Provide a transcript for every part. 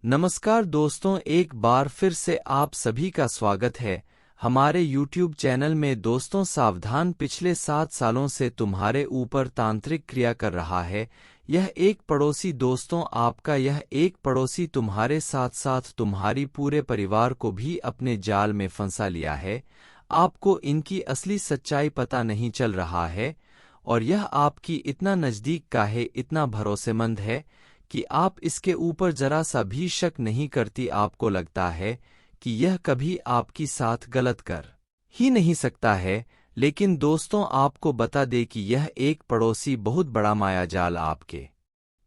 नमस्कार दोस्तों, एक बार फिर से आप सभी का स्वागत है हमारे YouTube चैनल में। दोस्तों सावधान, पिछले 7 सालों से तुम्हारे ऊपर तांत्रिक क्रिया कर रहा है यह एक पड़ोसी। दोस्तों आपका यह एक पड़ोसी तुम्हारे साथ साथ तुम्हारी पूरे परिवार को भी अपने जाल में फंसा लिया है। आपको इनकी असली सच्चाई पता नहीं चल रहा है और यह आपकी इतना नज़दीक का है, इतना भरोसेमंद है कि आप इसके ऊपर जरा सा भी शक नहीं करती। आपको लगता है कि यह कभी आपकी साथ गलत कर ही नहीं सकता है, लेकिन दोस्तों आपको बता दे कि यह एक पड़ोसी बहुत बड़ा मायाजाल आपके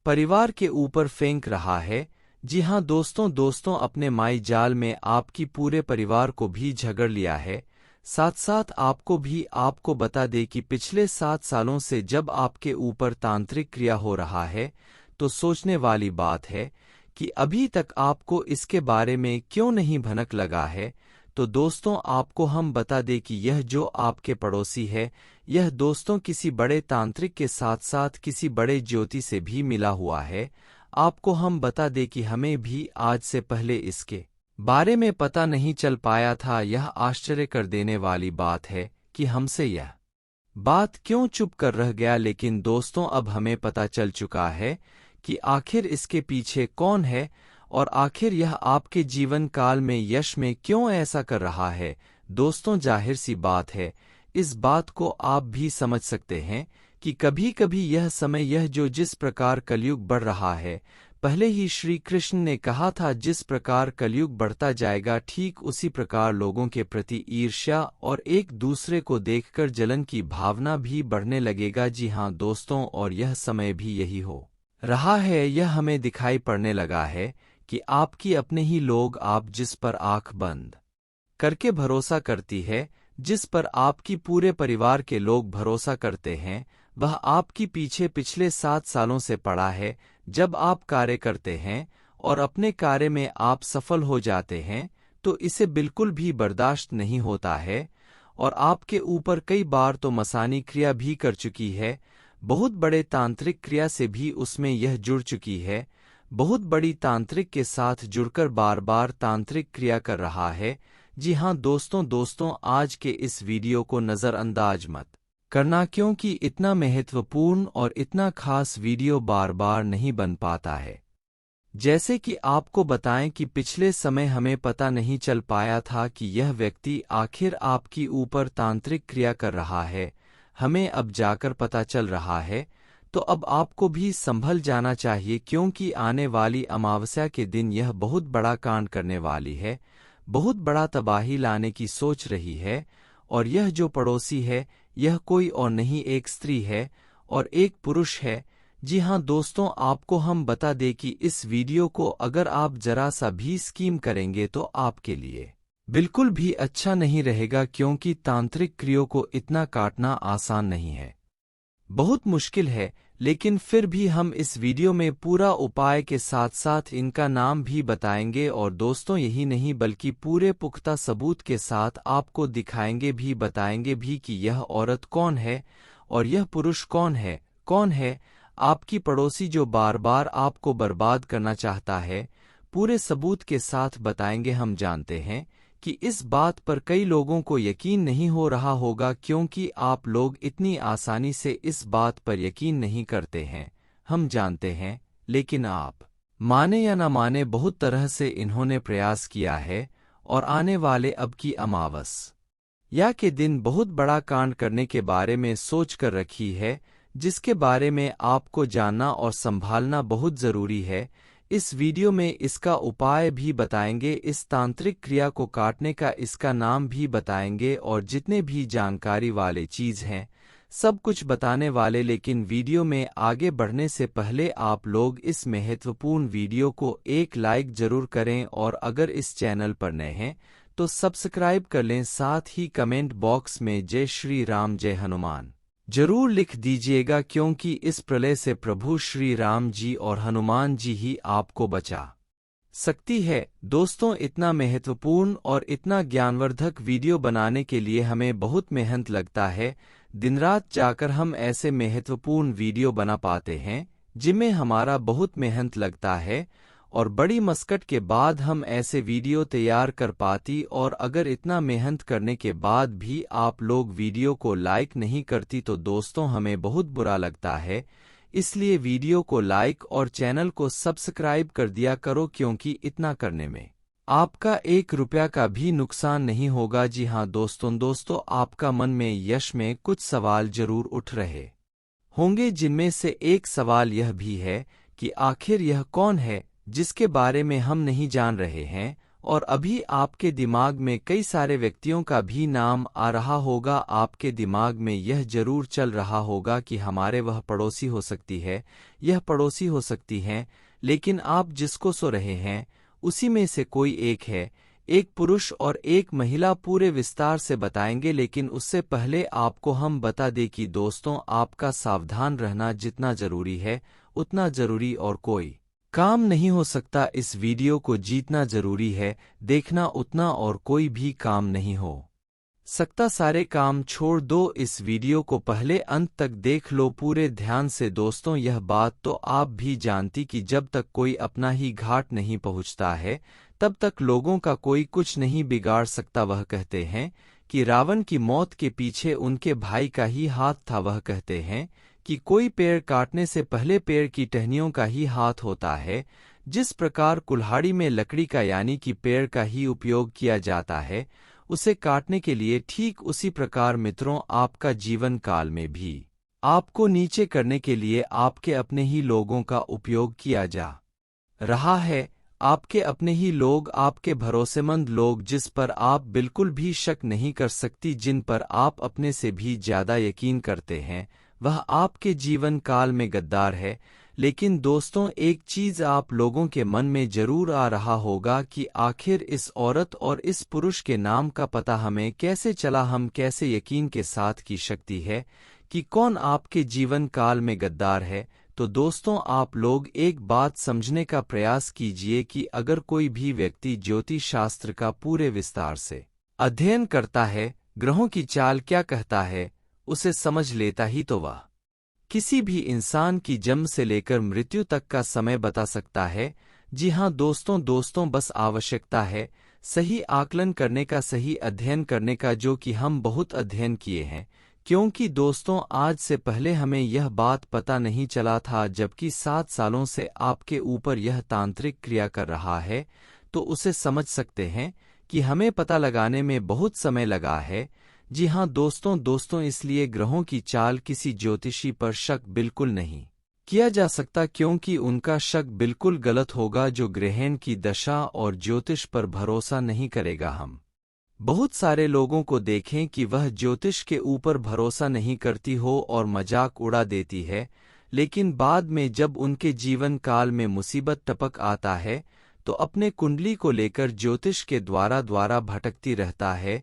परिवार के ऊपर फेंक रहा है। जी हाँ दोस्तों अपने माई जाल में आपकी पूरे परिवार को भी झगड़ लिया है। साथ साथ आपको बता दे कि पिछले 7 सालों से जब आपके ऊपर तांत्रिक क्रिया हो रहा है तो सोचने वाली बात है कि अभी तक आपको इसके बारे में क्यों नहीं भनक लगा है। तो दोस्तों आपको हम बता दें कि यह जो आपके पड़ोसी है यह दोस्तों किसी बड़े तांत्रिक के साथ साथ किसी बड़े ज्योति से भी मिला हुआ है। आपको हम बता दें कि हमें भी आज से पहले इसके बारे में पता नहीं चल पाया था। यह आश्चर्य कर देने वाली बात है कि हमसे यह बात क्यों चुप कर रह गया, लेकिन दोस्तों अब हमें पता चल चुका है कि आखिर इसके पीछे कौन है और आखिर यह आपके जीवन काल में यश में क्यों ऐसा कर रहा है। दोस्तों जाहिर सी बात है, इस बात को आप भी समझ सकते हैं कि कभी कभी यह समय यह जो जिस प्रकार कलयुग बढ़ रहा है, पहले ही श्री कृष्ण ने कहा था जिस प्रकार कलयुग बढ़ता जाएगा ठीक उसी प्रकार लोगों के प्रति ईर्ष्या और एक दूसरे को देखकर जलन की भावना भी बढ़ने लगेगा। जी हाँ दोस्तों, और यह समय भी यही हो रहा है। यह हमें दिखाई पड़ने लगा है कि आपकी अपने ही लोग, आप जिस पर आंख बंद करके भरोसा करती है, जिस पर आपकी पूरे परिवार के लोग भरोसा करते हैं, वह आपकी पीछे पिछले 7 सालों से पड़ा है। जब आप कार्य करते हैं और अपने कार्य में आप सफल हो जाते हैं तो इसे बिल्कुल भी बर्दाश्त नहीं होता है और आपके ऊपर कई बार तो मसानी क्रिया भी कर चुकी है। बहुत बड़े तांत्रिक क्रिया से भी उसमें यह जुड़ चुकी है। बहुत बड़ी तांत्रिक के साथ जुड़कर बार बार तांत्रिक क्रिया कर रहा है। जी हाँ दोस्तों आज के इस वीडियो को नज़रअंदाज मत करना, क्योंकि इतना महत्वपूर्ण और इतना खास वीडियो बार बार नहीं बन पाता है। जैसे कि आपको बताएं कि पिछले समय हमें पता नहीं चल पाया था कि यह व्यक्ति आखिर आपकी ऊपर तांत्रिक क्रिया कर रहा है, हमें अब जाकर पता चल रहा है। तो अब आपको भी संभल जाना चाहिए, क्योंकि आने वाली अमावस्या के दिन यह बहुत बड़ा कांड करने वाली है, बहुत बड़ा तबाही लाने की सोच रही है। और यह जो पड़ोसी है यह कोई और नहीं, एक स्त्री है और एक पुरुष है। जी हाँ दोस्तों, आपको हम बता दें कि इस वीडियो को अगर आप जरा सा भी स्कीम करेंगे तो आपके लिए बिल्कुल भी अच्छा नहीं रहेगा, क्योंकि तांत्रिक क्रियों को इतना काटना आसान नहीं है, बहुत मुश्किल है। लेकिन फिर भी हम इस वीडियो में पूरा उपाय के साथ साथ इनका नाम भी बताएंगे और दोस्तों यही नहीं बल्कि पूरे पुख्ता सबूत के साथ आपको दिखाएंगे भी, बताएंगे भी कि यह औरत कौन है और यह पुरुष कौन है आपकी पड़ोसी जो बार बार आपको बर्बाद करना चाहता है। पूरे सबूत के साथ बताएंगे। हम जानते हैं कि इस बात पर कई लोगों को यकीन नहीं हो रहा होगा, क्योंकि आप लोग इतनी आसानी से इस बात पर यकीन नहीं करते हैं, हम जानते हैं। लेकिन आप माने या ना माने, बहुत तरह से इन्होंने प्रयास किया है और आने वाले अब की अमावस्या के दिन बहुत बड़ा कांड करने के बारे में सोच कर रखी है, जिसके बारे में आपको जानना और संभालना बहुत जरूरी है। इस वीडियो में इसका उपाय भी बताएंगे, इस तांत्रिक क्रिया को काटने का इसका नाम भी बताएंगे और जितने भी जानकारी वाले चीज़ हैं सब कुछ बताने वाले। लेकिन वीडियो में आगे बढ़ने से पहले आप लोग इस महत्वपूर्ण वीडियो को एक लाइक जरूर करें और अगर इस चैनल पर नए हैं तो सब्सक्राइब कर लें। साथ ही कमेंट बॉक्स में जय श्री राम, जय हनुमान जरूर लिख दीजिएगा, क्योंकि इस प्रलय से प्रभु श्री राम जी और हनुमान जी ही आपको बचा सकती है। दोस्तों इतना महत्वपूर्ण और इतना ज्ञानवर्धक वीडियो बनाने के लिए हमें बहुत मेहनत लगता है, दिन रात जाकर हम ऐसे महत्वपूर्ण वीडियो बना पाते हैं जिनमें हमारा बहुत मेहनत लगता है और बड़ी मशक्कत के बाद हम ऐसे वीडियो तैयार कर पाती, और अगर इतना मेहनत करने के बाद भी आप लोग वीडियो को लाइक नहीं करती तो दोस्तों हमें बहुत बुरा लगता है। इसलिए वीडियो को लाइक और चैनल को सब्सक्राइब कर दिया करो, क्योंकि इतना करने में आपका 1 रुपया का भी नुकसान नहीं होगा। जी हाँ दोस्तों आपका मन में यश में कुछ सवाल जरूर उठ रहे होंगे, जिनमें से एक सवाल यह भी है कि आखिर यह कौन है जिसके बारे में हम नहीं जान रहे हैं। और अभी आपके दिमाग में कई सारे व्यक्तियों का भी नाम आ रहा होगा। आपके दिमाग में यह जरूर चल रहा होगा कि हमारे वह पड़ोसी हो सकती है, यह पड़ोसी हो सकती हैं, लेकिन आप जिसको सो रहे हैं उसी में से कोई एक है। एक पुरुष और एक महिला पूरे विस्तार से बताएंगे, लेकिन उससे पहले आपको हम बता दें कि दोस्तों आपका सावधान रहना जितना जरूरी है उतना जरूरी और कोई काम नहीं हो सकता। इस वीडियो को जीतना जरूरी है, देखना उतना और कोई भी काम नहीं हो सकता। सारे काम छोड़ दो, इस वीडियो को पहले अंत तक देख लो पूरे ध्यान से। दोस्तों यह बात तो आप भी जानती कि जब तक कोई अपना ही घाट नहीं पहुंचता है तब तक लोगों का कोई कुछ नहीं बिगाड़ सकता। वह कहते हैं कि रावण की मौत के पीछे उनके भाई का ही हाथ था। वह कहते हैं कि कोई पेड़ काटने से पहले पेड़ की टहनियों का ही हाथ होता है। जिस प्रकार कुल्हाड़ी में लकड़ी का यानी कि पेड़ का ही उपयोग किया जाता है उसे काटने के लिए, ठीक उसी प्रकार मित्रों आपका जीवन काल में भी आपको नीचे करने के लिए आपके अपने ही लोगों का उपयोग किया जा रहा है। आपके अपने ही लोग, आपके भरोसेमंद लोग, जिस पर आप बिल्कुल भी शक नहीं कर सकती, जिन पर आप अपने से भी ज्यादा यकीन करते हैं, वह आपके जीवन काल में गद्दार है। लेकिन दोस्तों एक चीज आप लोगों के मन में जरूर आ रहा होगा कि आखिर इस औरत और इस पुरुष के नाम का पता हमें कैसे चला, हम कैसे यकीन के साथ की शक्ति है कि कौन आपके जीवन काल में गद्दार है। तो दोस्तों आप लोग एक बात समझने का प्रयास कीजिए कि अगर कोई भी व्यक्ति ज्योतिष शास्त्र का पूरे विस्तार से अध्ययन करता है, ग्रहों की चाल क्या कहता है उसे समझ लेता ही, तो वह किसी भी इंसान की जन्म से लेकर मृत्यु तक का समय बता सकता है। जी हाँ दोस्तों बस आवश्यकता है सही आकलन करने का, सही अध्ययन करने का, जो कि हम बहुत अध्ययन किए हैं। क्योंकि दोस्तों आज से पहले हमें यह बात पता नहीं चला था, जबकि 7 सालों से आपके ऊपर यह तांत्रिक क्रिया कर रहा है, तो उसे समझ सकते हैं कि हमें पता लगाने में बहुत समय लगा है। जी हाँ दोस्तों इसलिए ग्रहों की चाल किसी ज्योतिषी पर शक बिल्कुल नहीं किया जा सकता, क्योंकि उनका शक बिल्कुल गलत होगा। जो ग्रहण की दशा और ज्योतिष पर भरोसा नहीं करेगा, हम बहुत सारे लोगों को देखें कि वह ज्योतिष के ऊपर भरोसा नहीं करती हो और मजाक उड़ा देती है, लेकिन बाद में जब उनके जीवन काल में मुसीबत टपक आता है तो अपने कुंडली को लेकर ज्योतिष के द्वारा भटकती रहता है,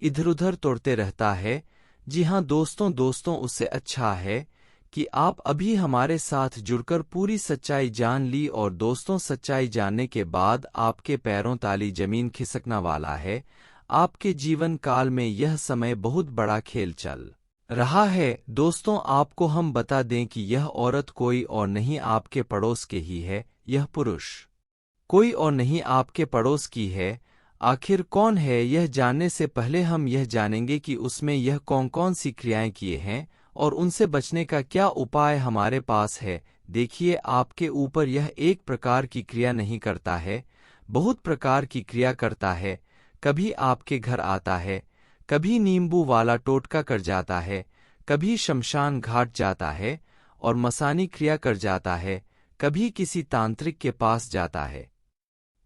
इधर उधर तोड़ते रहता है। जी हाँ दोस्तों उससे अच्छा है कि आप अभी हमारे साथ जुड़कर पूरी सच्चाई जान ली। और दोस्तों सच्चाई जानने के बाद आपके पैरों ताली जमीन खिसकना वाला है। आपके जीवन काल में यह समय बहुत बड़ा खेल चल रहा है। दोस्तों आपको हम बता दें कि यह औरत कोई और नहीं आपके पड़ोस के ही है, यह पुरुष कोई और नहीं आपके पड़ोस की है। आखिर कौन है, यह जानने से पहले हम यह जानेंगे कि उसमें यह कौन कौन सी क्रियाएं किए हैं और उनसे बचने का क्या उपाय हमारे पास है। देखिए आपके ऊपर यह एक प्रकार की क्रिया नहीं करता है, बहुत प्रकार की क्रिया करता है। कभी आपके घर आता है, कभी नींबू वाला टोटका कर जाता है, कभी शमशान घाट जाता है और मसानी क्रिया कर जाता है, कभी किसी तांत्रिक के पास जाता है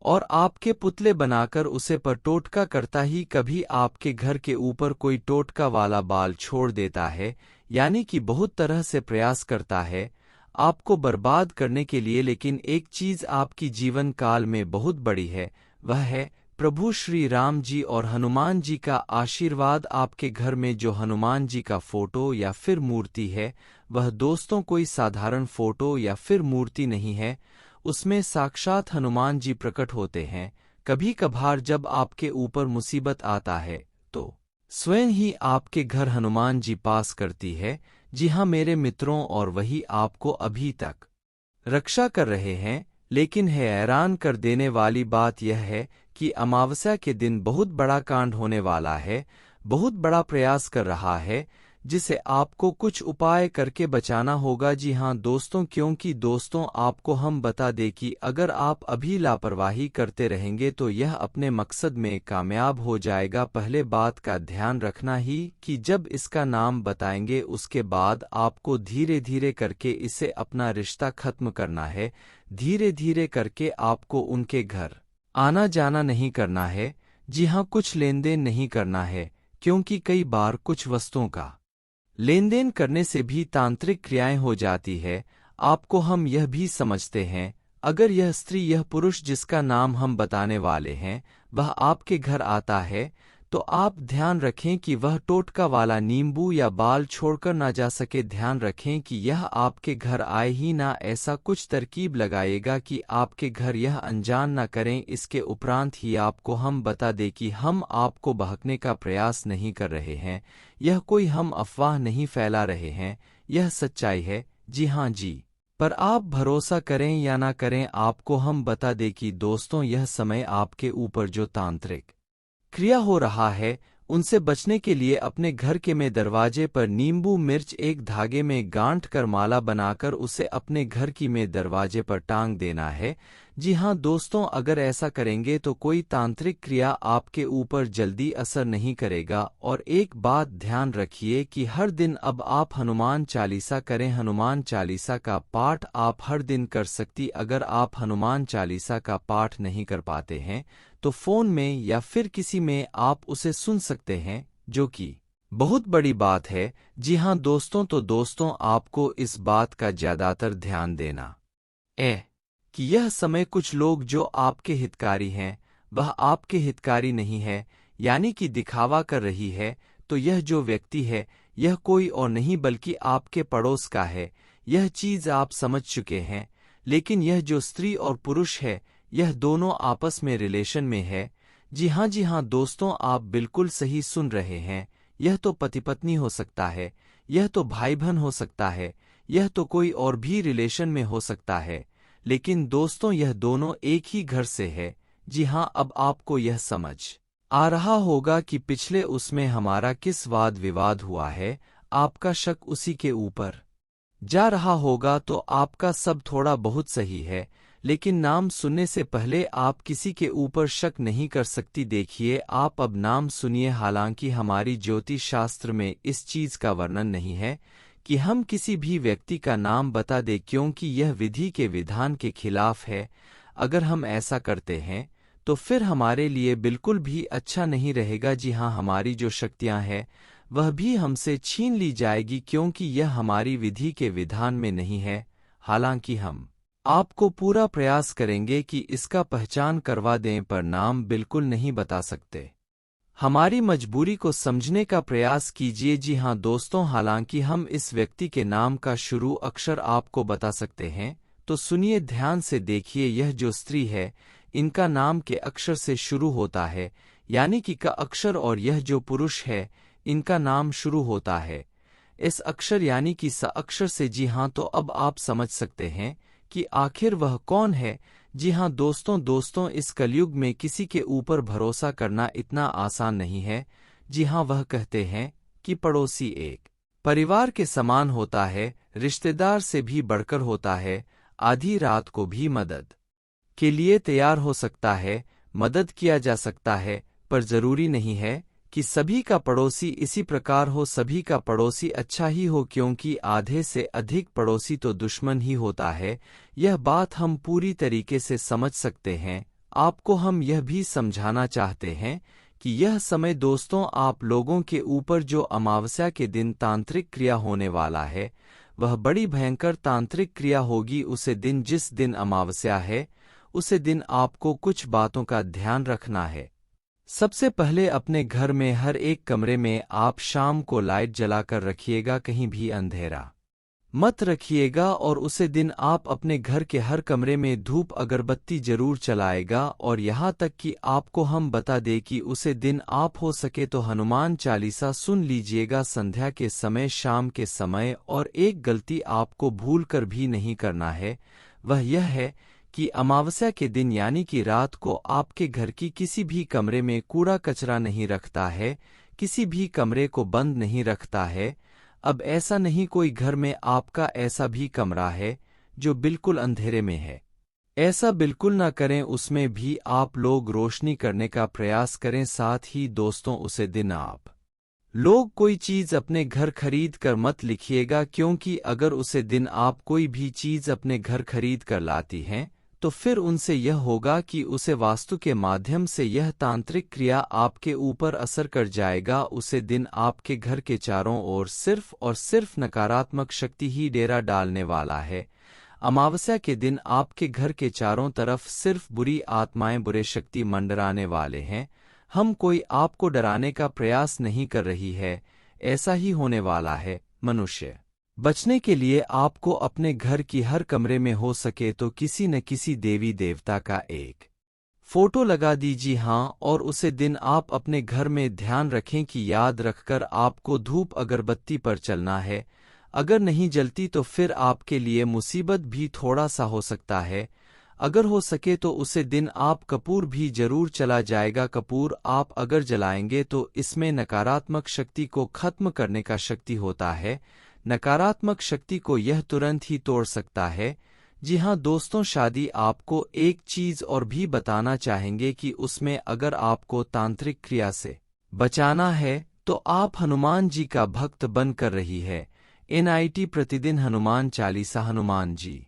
और आपके पुतले बनाकर उसे पर टोटका करता ही, कभी आपके घर के ऊपर कोई टोटका वाला बाल छोड़ देता है, यानी कि बहुत तरह से प्रयास करता है आपको बर्बाद करने के लिए। लेकिन एक चीज आपकी जीवन काल में बहुत बड़ी है, वह है प्रभु श्री राम जी और हनुमान जी का आशीर्वाद। आपके घर में जो हनुमान जी का फोटो या फिर मूर्ति है, वह दोस्तों कोई साधारण फोटो या फिर मूर्ति नहीं है, उसमें साक्षात हनुमान जी प्रकट होते हैं। कभी कभार जब आपके ऊपर मुसीबत आता है तो स्वयं ही आपके घर हनुमान जी पास करती है। जी हाँ मेरे मित्रों, और वही आपको अभी तक रक्षा कर रहे हैं। लेकिन हैरान कर देने वाली बात यह है कि अमावस्या के दिन बहुत बड़ा कांड होने वाला है, बहुत बड़ा प्रयास कर रहा है, जिसे आपको कुछ उपाय करके बचाना होगा। जी हाँ दोस्तों, क्योंकि दोस्तों आपको हम बता दें कि अगर आप अभी लापरवाही करते रहेंगे तो यह अपने मकसद में कामयाब हो जाएगा। पहले बात का ध्यान रखना ही कि जब इसका नाम बताएंगे उसके बाद आपको धीरे धीरे करके इससे अपना रिश्ता खत्म करना है। धीरे धीरे करके आपको उनके घर आना जाना नहीं करना है। जी हाँ, कुछ लेन देन नहीं करना है, क्योंकि कई बार कुछ वस्तुओं का लेन देन करने से भी तांत्रिक क्रियाएं हो जाती है। आपको हम यह भी समझते हैं, अगर यह स्त्री यह पुरुष जिसका नाम हम बताने वाले हैं वह आपके घर आता है तो आप ध्यान रखें कि वह टोटका वाला नींबू या बाल छोड़कर ना जा सके। ध्यान रखें कि यह आपके घर आए ही ना, ऐसा कुछ तरकीब लगाएगा कि आपके घर यह अनजान ना करें। इसके उपरांत ही आपको हम बता दें कि हम आपको बहकने का प्रयास नहीं कर रहे हैं, यह कोई हम अफवाह नहीं फैला रहे हैं, यह सच्चाई है। जी हाँ जी, पर आप भरोसा करें या ना करें, आपको हम बता दें कि दोस्तों यह समय आपके ऊपर जो तांत्रिक क्रिया हो रहा है उनसे बचने के लिए अपने घर के में दरवाजे पर नींबू मिर्च एक धागे में गांठ कर माला बनाकर उसे अपने घर की में दरवाजे पर टांग देना है। जी हाँ दोस्तों, अगर ऐसा करेंगे तो कोई तांत्रिक क्रिया आपके ऊपर जल्दी असर नहीं करेगा। और एक बात ध्यान रखिए कि हर दिन अब आप हनुमान चालीसा करें। हनुमान चालीसा का पाठ आप हर दिन कर सकती। अगर आप हनुमान चालीसा का पाठ नहीं कर पाते हैं तो फोन में या फिर किसी में आप उसे सुन सकते हैं, जो कि बहुत बड़ी बात है। जी हाँ दोस्तों, तो दोस्तों आपको इस बात का ज्यादातर ध्यान देना है कि यह समय कुछ लोग जो आपके हितकारी हैं वह आपके हितकारी नहीं है, यानी कि दिखावा कर रही है। तो यह जो व्यक्ति है यह कोई और नहीं बल्कि आपके पड़ोस का है। यह चीज आप समझ चुके हैं। लेकिन यह जो स्त्री और पुरुष है यह दोनों आपस में रिलेशन में है। जी हाँ दोस्तों, आप बिल्कुल सही सुन रहे हैं। यह तो पति पत्नी हो सकता है, यह तो भाई बहन हो सकता है, यह तो कोई और भी रिलेशन में हो सकता है, लेकिन दोस्तों यह दोनों एक ही घर से है। जी हाँ, अब आपको यह समझ आ रहा होगा कि पिछले उसमें हमारा किस वाद विवाद हुआ है। आपका शक उसी के ऊपर जा रहा होगा, तो आपका सब थोड़ा बहुत सही है, लेकिन नाम सुनने से पहले आप किसी के ऊपर शक नहीं कर सकती। देखिए, आप अब नाम सुनिए। हालांकि हमारी ज्योतिष शास्त्र में इस चीज का वर्णन नहीं है कि हम किसी भी व्यक्ति का नाम बता दें, क्योंकि यह विधि के विधान के खिलाफ है। अगर हम ऐसा करते हैं तो फिर हमारे लिए बिल्कुल भी अच्छा नहीं रहेगा। जी हाँ, हमारी जो शक्तियां हैं वह भी हमसे छीन ली जाएगी, क्योंकि यह हमारी विधि के विधान में नहीं है। हालांकि हम आपको पूरा प्रयास करेंगे कि इसका पहचान करवा दें, पर नाम बिल्कुल नहीं बता सकते। हमारी मजबूरी को समझने का प्रयास कीजिए। जी हाँ दोस्तों, हालांकि हम इस व्यक्ति के नाम का शुरू अक्षर आपको बता सकते हैं, तो सुनिए ध्यान से देखिए। यह जो स्त्री है इनका नाम के अक्षर से शुरू होता है, यानी कि का अक्षर, और यह जो पुरुष है इनका नाम शुरू होता है इस अक्षर यानी कि स अक्षर से। जी हाँ, तो अब आप समझ सकते हैं कि आखिर वह कौन है। जी हाँ दोस्तों, इस कलयुग में किसी के ऊपर भरोसा करना इतना आसान नहीं है। जी हाँ, वह कहते हैं कि पड़ोसी एक परिवार के समान होता है, रिश्तेदार से भी बढ़कर होता है। आधी रात को भी मदद के लिए तैयार हो सकता है, मदद किया जा सकता है, पर जरूरी नहीं है कि सभी का पड़ोसी इसी प्रकार हो, सभी का पड़ोसी अच्छा ही हो, क्योंकि आधे से अधिक पड़ोसी तो दुश्मन ही होता है। यह बात हम पूरी तरीके से समझ सकते हैं। आपको हम यह भी समझाना चाहते हैं कि यह समय दोस्तों आप लोगों के ऊपर जो अमावस्या के दिन तांत्रिक क्रिया होने वाला है वह बड़ी भयंकर तांत्रिक क्रिया होगी। उसे दिन जिस दिन अमावस्या है उसे दिन आपको कुछ बातों का ध्यान रखना है। सबसे पहले अपने घर में हर एक कमरे में आप शाम को लाइट जलाकर रखिएगा, कहीं भी अंधेरा मत रखिएगा। और उसे दिन आप अपने घर के हर कमरे में धूप अगरबत्ती जरूर चलाएगा। और यहाँ तक कि आपको हम बता दें कि उसे दिन आप हो सके तो हनुमान चालीसा सुन लीजिएगा संध्या के समय, शाम के समय। और एक गलती आपको भूल कर भी नहीं करना है, वह यह है कि अमावस्या के दिन यानी कि रात को आपके घर की किसी भी कमरे में कूड़ा कचरा नहीं रखता है, किसी भी कमरे को बंद नहीं रखता है। अब ऐसा नहीं कोई घर में आपका ऐसा भी कमरा है जो बिल्कुल अंधेरे में है। ऐसा बिल्कुल ना करें, उसमें भी आप लोग रोशनी करने का प्रयास करें। साथ ही दोस्तों, उसे दिन आप लोग कोई चीज अपने घर खरीद कर मत लिखिएगा, क्योंकि अगर उसे दिन आप कोई भी चीज अपने घर खरीद कर लाती हैं तो फिर उनसे यह होगा कि उसे वास्तु के माध्यम से यह तांत्रिक क्रिया आपके ऊपर असर कर जाएगा। उसे दिन आपके घर के चारों ओर सिर्फ और सिर्फ नकारात्मक शक्ति ही डेरा डालने वाला है। अमावस्या के दिन आपके घर के चारों तरफ सिर्फ बुरी आत्माएं, बुरे शक्ति मंडराने वाले हैं। हम कोई आपको डराने का प्रयास नहीं कर रही है, ऐसा ही होने वाला है। मनुष्य बचने के लिए आपको अपने घर की हर कमरे में हो सके तो किसी न किसी देवी देवता का एक फोटो लगा दीजिए। हाँ, और उसे दिन आप अपने घर में ध्यान रखें कि याद रखकर आपको धूप अगरबत्ती पर चलना है। अगर नहीं जलती तो फिर आपके लिए मुसीबत भी थोड़ा सा हो सकता है। अगर हो सके तो उसे दिन आप कपूर भी जरूर चला जाएगा। कपूर आप अगर जलाएंगे तो इसमें नकारात्मक शक्ति को खत्म करने का शक्ति होता है। नकारात्मक शक्ति को यह तुरंत ही तोड़ सकता है। जी हाँ दोस्तों, शादी आपको एक चीज और भी बताना चाहेंगे कि उसमें अगर आपको तांत्रिक क्रिया से बचाना है तो आप हनुमान जी का भक्त बन कर रही है। NIT प्रतिदिन हनुमान चालीसा, हनुमान जी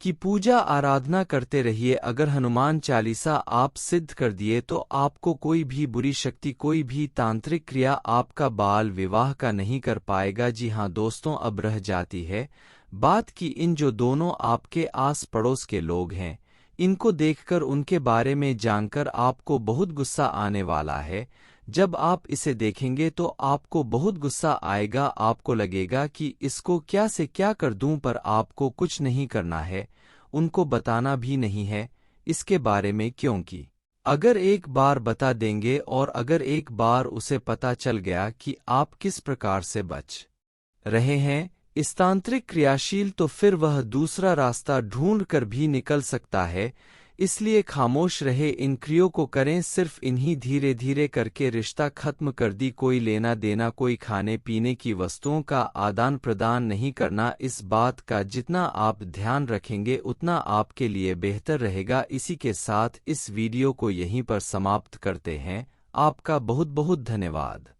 की पूजा आराधना करते रहिए। अगर हनुमान चालीसा आप सिद्ध कर दिए तो आपको कोई भी बुरी शक्ति, कोई भी तांत्रिक क्रिया आपका बाल विवाह का नहीं कर पाएगा। जी हाँ दोस्तों, अब रह जाती है बात कि इन जो दोनों आपके आस पड़ोस के लोग हैं, इनको देखकर, उनके बारे में जानकर आपको बहुत गुस्सा आने वाला है। जब आप इसे देखेंगे तो आपको बहुत गुस्सा आएगा, आपको लगेगा कि इसको क्या से क्या कर दूं, पर आपको कुछ नहीं करना है, उनको बताना भी नहीं है इसके बारे में, क्योंकि अगर एक बार बता देंगे और अगर एक बार उसे पता चल गया कि आप किस प्रकार से बच रहे हैं इस तांत्रिक क्रियाशील, तो फिर वह दूसरा रास्ता ढूंढ कर भी निकल सकता है। इसलिए खामोश रहे, इन क्रियों को करें, सिर्फ इन्हीं धीरे धीरे करके रिश्ता खत्म कर दी। कोई लेना देना, कोई खाने पीने की वस्तुओं का आदान प्रदान नहीं करना। इस बात का जितना आप ध्यान रखेंगे उतना आपके लिए बेहतर रहेगा। इसी के साथ इस वीडियो को यहीं पर समाप्त करते हैं। आपका बहुत बहुत धन्यवाद।